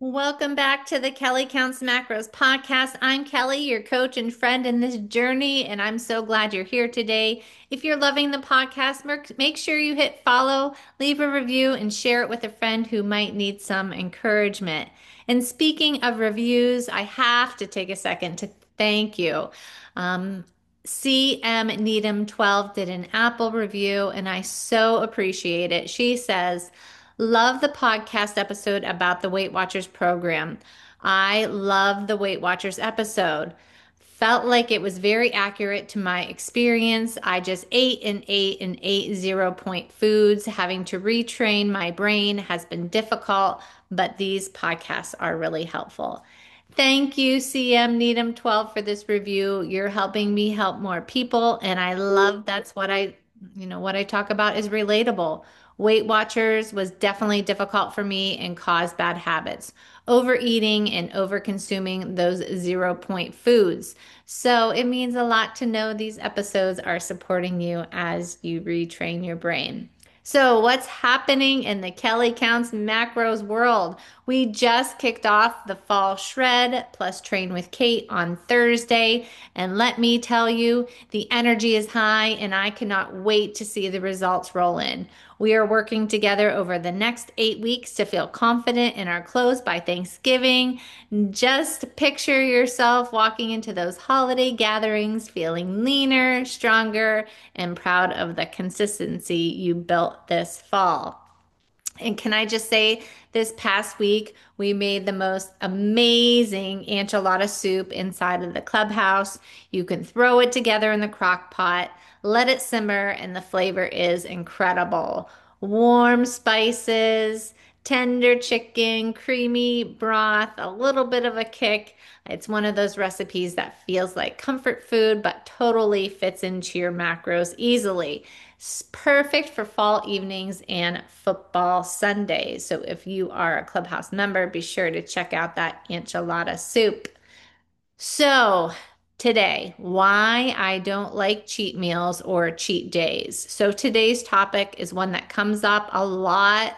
Welcome back to the Kelly Counts Macros podcast. I'm Kelly, your coach and friend in this journey, and I'm so glad you're here today. If you're loving the podcast, make sure you hit follow, leave a review, and share it with a friend who might need some encouragement. And speaking of reviews, I have to take a second to thank you. Um, CM Needham 12 did an Apple review, and I so appreciate it. She says, love the podcast episode about the Weight Watchers program. I love the Weight Watchers episode. Felt like it was very accurate to my experience. I just ate and ate and ate 0 point foods. Having to retrain my brain has been difficult, but these podcasts are really helpful. Thank you, CM Needham 12, for this review. You're helping me help more people, and I love that's what I talk about is relatable. Weight Watchers was definitely difficult for me and caused bad habits, overeating and over-consuming those 0 point foods. So it means a lot to know these episodes are supporting you as you retrain your brain. So, what's happening in the Kelly Counts Macros world? We just kicked off the fall shred plus train with Kate on Thursday. And let me tell you, the energy is high and I cannot wait to see the results roll in. We are working together over the next 8 weeks to feel confident in our clothes by Thanksgiving. Just picture yourself walking into those holiday gatherings feeling leaner, stronger, and proud of the consistency you built this fall. And can I just say, this past week, we made the most amazing enchilada soup inside of the clubhouse. You can throw it together in the crock pot, let it simmer, and the flavor is incredible. Warm spices, tender chicken, creamy broth, a little bit of a kick. It's one of those recipes that feels like comfort food, but totally fits into your macros easily. It's perfect for fall evenings and football Sundays. So if you are a Clubhouse member, be sure to check out that enchilada soup. So, today, why I don't like cheat meals or cheat days. So, today's topic is one that comes up a lot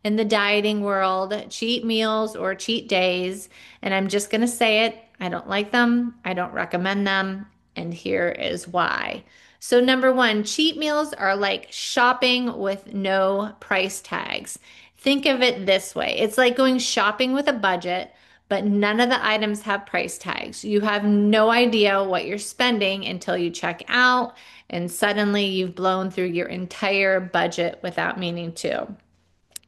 in the dieting world, cheat meals or cheat days. And I'm just going to say it. I don't like them. I don't recommend them. And here is why. So, number one, cheat meals are like shopping with no price tags. Think of it this way. It's like going shopping with a budget, but none of the items have price tags. You have no idea what you're spending until you check out, and suddenly you've blown through your entire budget without meaning to.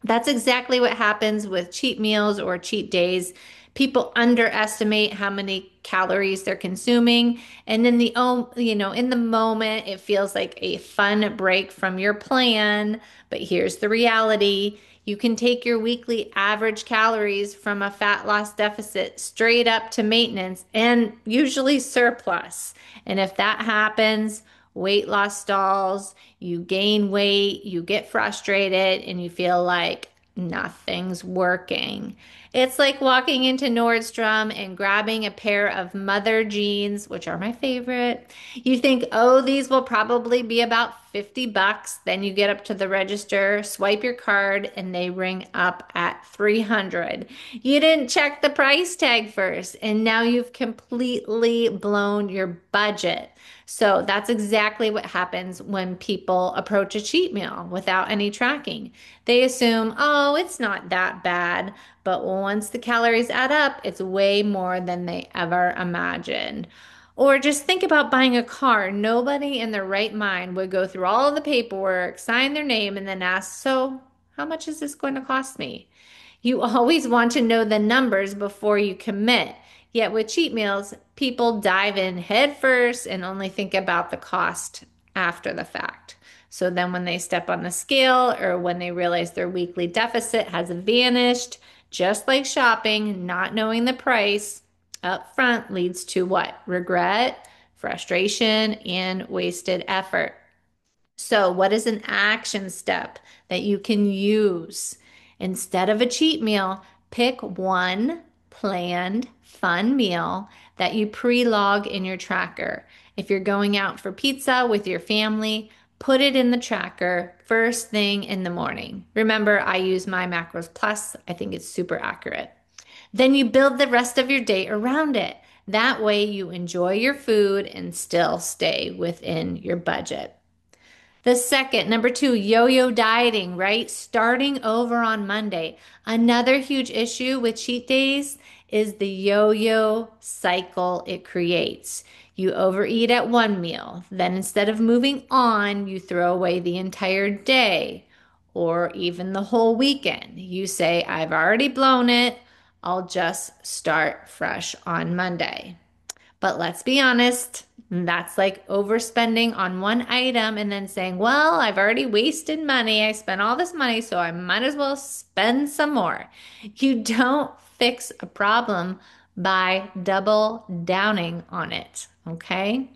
That's exactly what happens with cheat meals or cheat days. People underestimate how many calories they're consuming, and in in the moment, it feels like a fun break from your plan. But here's the reality. You can take your weekly average calories from a fat loss deficit straight up to maintenance and usually surplus. And if that happens, weight loss stalls, you gain weight, you get frustrated, and you feel like nothing's working. It's like walking into Nordstrom and grabbing a pair of mother jeans, which are my favorite. You think, oh, these will probably be about 50 bucks. Then you get up to the register, swipe your card, and they ring up at 300. You didn't check the price tag first, and now you've completely blown your budget. So that's exactly what happens when people approach a cheat meal without any tracking. They assume, oh, it's not that bad. But once the calories add up, it's way more than they ever imagined. Or just think about buying a car. Nobody in their right mind would go through all of the paperwork, sign their name, and then ask, so how much is this going to cost me? You always want to know the numbers before you commit. Yet with cheat meals, people dive in head first and only think about the cost after the fact. So then when they step on the scale or when they realize their weekly deficit has vanished, just like shopping, not knowing the price up front leads to what? Regret, frustration, and wasted effort. So, what is an action step that you can use? Instead of a cheat meal, pick one planned, fun meal that you pre-log in your tracker. If you're going out for pizza with your family, put it in the tracker first thing in the morning. Remember, I use My Macros Plus. I think it's super accurate. Then you build the rest of your day around it. That way you enjoy your food and still stay within your budget. The second, number two, yo-yo dieting, right? Starting over on Monday. Another huge issue with cheat days is the yo-yo cycle it creates. You overeat at one meal, then instead of moving on, you throw away the entire day or even the whole weekend. You say, I've already blown it. I'll just start fresh on Monday. But let's be honest, that's like overspending on one item and then saying, well, I've already wasted money. I spent all this money, so I might as well spend some more. You don't fix a problem by double downing on it. Okay.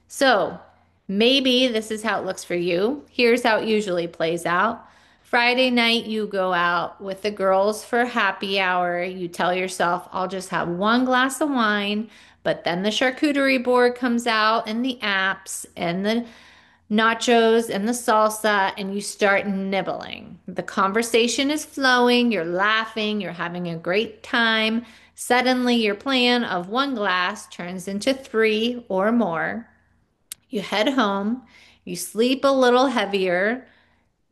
So maybe this is how it looks for you. Here's how it usually plays out. Friday night, you go out with the girls for happy hour. You tell yourself, I'll just have one glass of wine, but then the charcuterie board comes out and the apps and the nachos and the salsa, and you start nibbling. The conversation is flowing, you're laughing, you're having a great time. Suddenly, your plan of one glass turns into three or more. You head home, you sleep a little heavier.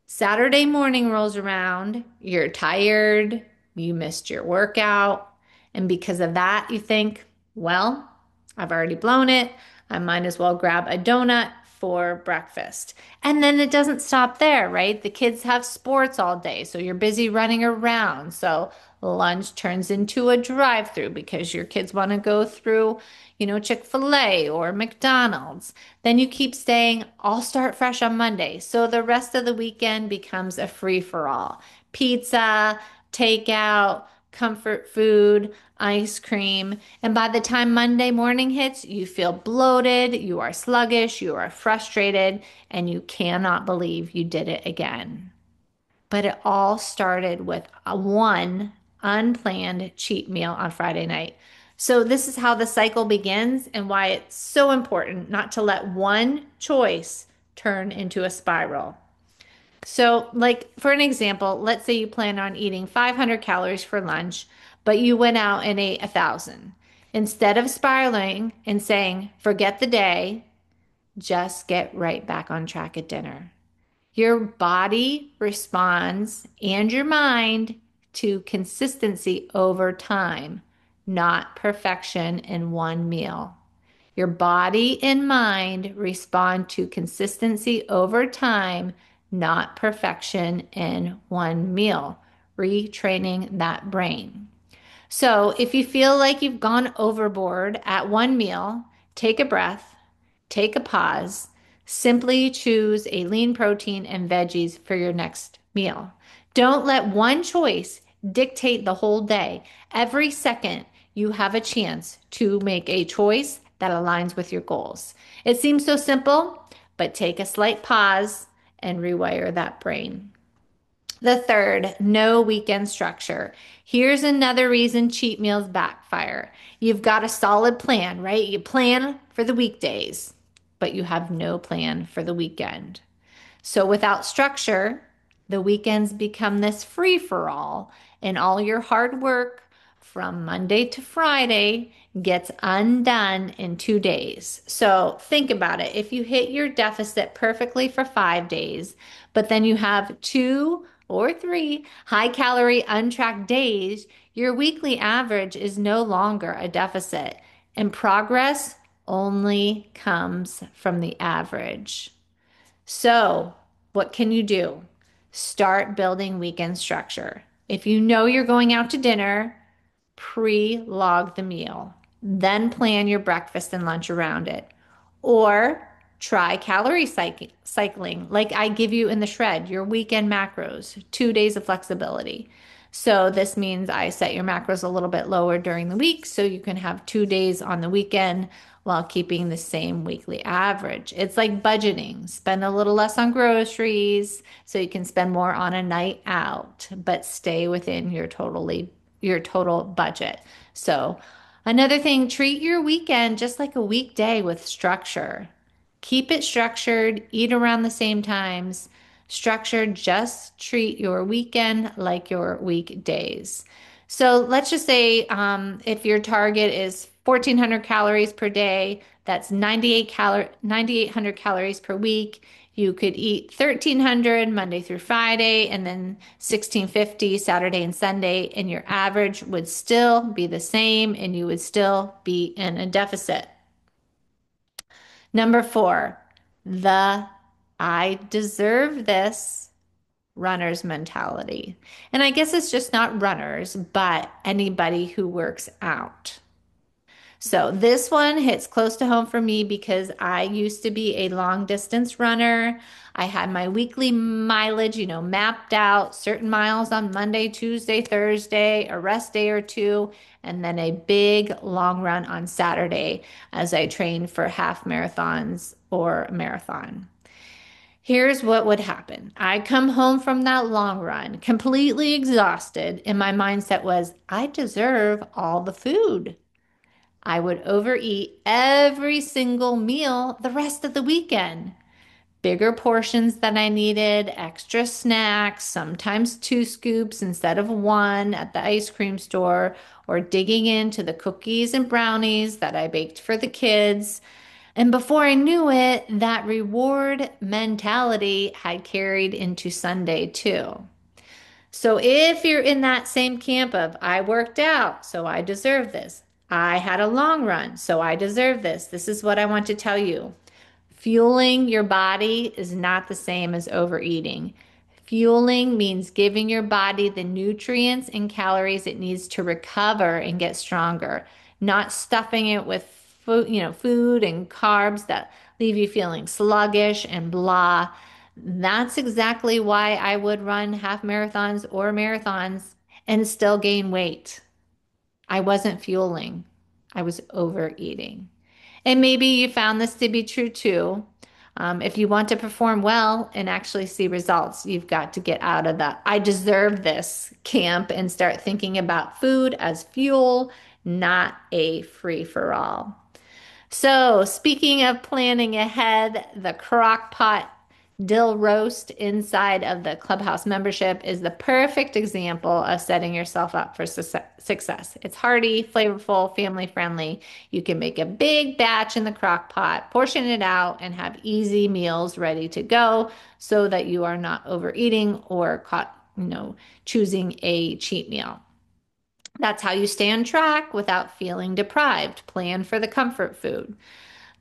Saturday morning rolls around, you're tired, you missed your workout, and because of that, you think, well, I've already blown it. I might as well grab a donut for breakfast. And then it doesn't stop there, right? The kids have sports all day, so you're busy running around. So lunch turns into a drive-through because your kids want to go through, Chick-fil-A or McDonald's. Then you keep saying, I'll start fresh on Monday. So the rest of the weekend becomes a free-for-all. Pizza, takeout, comfort food, ice cream. And by the time Monday morning hits, you feel bloated, you are sluggish, you are frustrated, and you cannot believe you did it again. But it all started with a one unplanned cheat meal on Friday night. So, this is how the cycle begins and why it's so important not to let one choice turn into a spiral. So, like for an example, let's say you plan on eating 500 calories for lunch, but you went out and ate 1,000. Instead of spiraling and saying, forget the day, just get right back on track at dinner. Your body responds and your mind to consistency over time, not perfection in one meal. Your body and mind respond to consistency over time, not perfection in one meal. Retraining that brain. So, if you feel like you've gone overboard at one meal, take a breath, take a pause, simply choose a lean protein and veggies for your next meal. Don't let one choice dictate the whole day. Every second, you have a chance to make a choice that aligns with your goals. It seems so simple, but take a slight pause and rewire that brain. The third, no weekend structure. Here's another reason cheat meals backfire. You've got a solid plan, right? You plan for the weekdays, but you have no plan for the weekend. So without structure, the weekends become this free for all, and all your hard work from Monday to Friday gets undone in 2 days. So think about it. If you hit your deficit perfectly for 5 days, but then you have 2 or 3 high calorie untracked days, your weekly average is no longer a deficit, and progress only comes from the average. So, what can you do? Start building weekend structure. If you know you're going out to dinner, pre-log the meal. Then plan your breakfast and lunch around it. Or try calorie cycling, like I give you in the shred, your weekend macros, 2 days of flexibility. So this means I set your macros a little bit lower during the week so you can have 2 days on the weekend while keeping the same weekly average. It's like budgeting. Spend a little less on groceries so you can spend more on a night out, but stay within your total budget. So another thing, treat your weekend just like a weekday with structure. Keep it structured, eat around the same times. Structured, just treat your weekend like your weekdays. So let's just say if your target is 1,400 calories per day, that's 9,800 calories per week. You could eat 1,300 Monday through Friday and then 1,650 Saturday and Sunday, and your average would still be the same and you would still be in a deficit. Number four, the I deserve this runner's mentality. And I guess it's just not runners, but anybody who works out. So this one hits close to home for me because I used to be a long distance runner. I had my weekly mileage, mapped out, certain miles on Monday, Tuesday, Thursday, a rest day or two, and then a big long run on Saturday as I trained for half marathons or a marathon. Here's what would happen. I'd come home from that long run completely exhausted, and my mindset was, I deserve all the food. I would overeat every single meal the rest of the weekend. Bigger portions than I needed, extra snacks, sometimes two scoops instead of one at the ice cream store, or digging into the cookies and brownies that I baked for the kids. And before I knew it, that reward mentality had carried into Sunday too. So if you're in that same camp of, I worked out, so I deserve this. I had a long run, so I deserve this. This is what I want to tell you. Fueling your body is not the same as overeating. Fueling means giving your body the nutrients and calories it needs to recover and get stronger, not stuffing it with food and carbs that leave you feeling sluggish and blah. That's exactly why I would run half marathons or marathons and still gain weight. I wasn't fueling. I was overeating. And maybe you found this to be true too. If you want to perform well and actually see results, you've got to get out of the I deserve this camp and start thinking about food as fuel, not a free for all. So, speaking of planning ahead, the crock pot dill roast inside of the Clubhouse membership is the perfect example of setting yourself up for success. It's hearty, flavorful, family friendly. You can make a big batch in the crock pot, portion it out, and have easy meals ready to go so that you are not overeating or caught, choosing a cheat meal. That's how you stay on track without feeling deprived. Plan for the comfort food.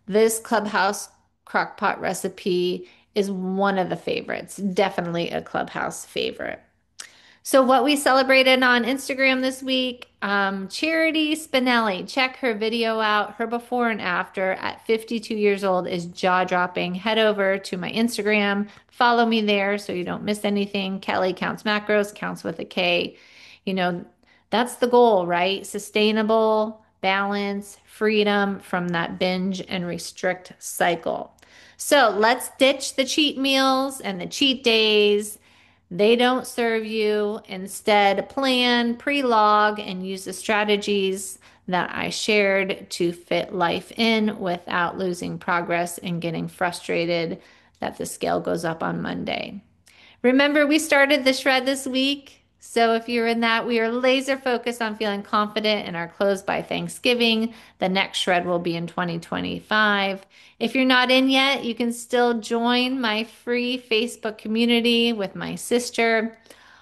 This Clubhouse crockpot recipe is one of the favorites, definitely a Clubhouse favorite. So, what we celebrated on Instagram this week, Charity Spinelli, check her video out. Her before and after at 52 years old is jaw dropping. Head over to my Instagram, follow me there so you don't miss anything. Kelly Counts Macros, counts with a K. You know, that's the goal, right? Sustainable, balance, freedom from that binge and restrict cycle. So let's ditch the cheat meals and the cheat days. They don't serve you. Instead, plan, pre-log, and use the strategies that I shared to fit life in without losing progress and getting frustrated that the scale goes up on Monday. Remember, we started the shred this week. So if you're in that, we are laser focused on feeling confident in our close by Thanksgiving. The next shred will be in 2025. If you're not in yet, you can still join my free Facebook community with my sister.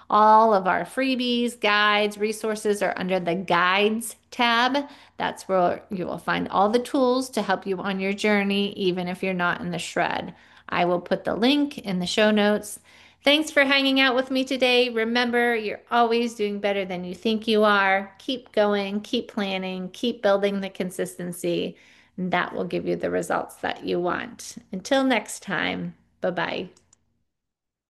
All of our freebies, guides, resources are under the guides tab. That's where you will find all the tools to help you on your journey, even if you're not in the shred. I will put the link in the show notes. Thanks for hanging out with me today. Remember, you're always doing better than you think you are. Keep going, keep planning, keep building the consistency. And that will give you the results that you want. Until next time, bye bye.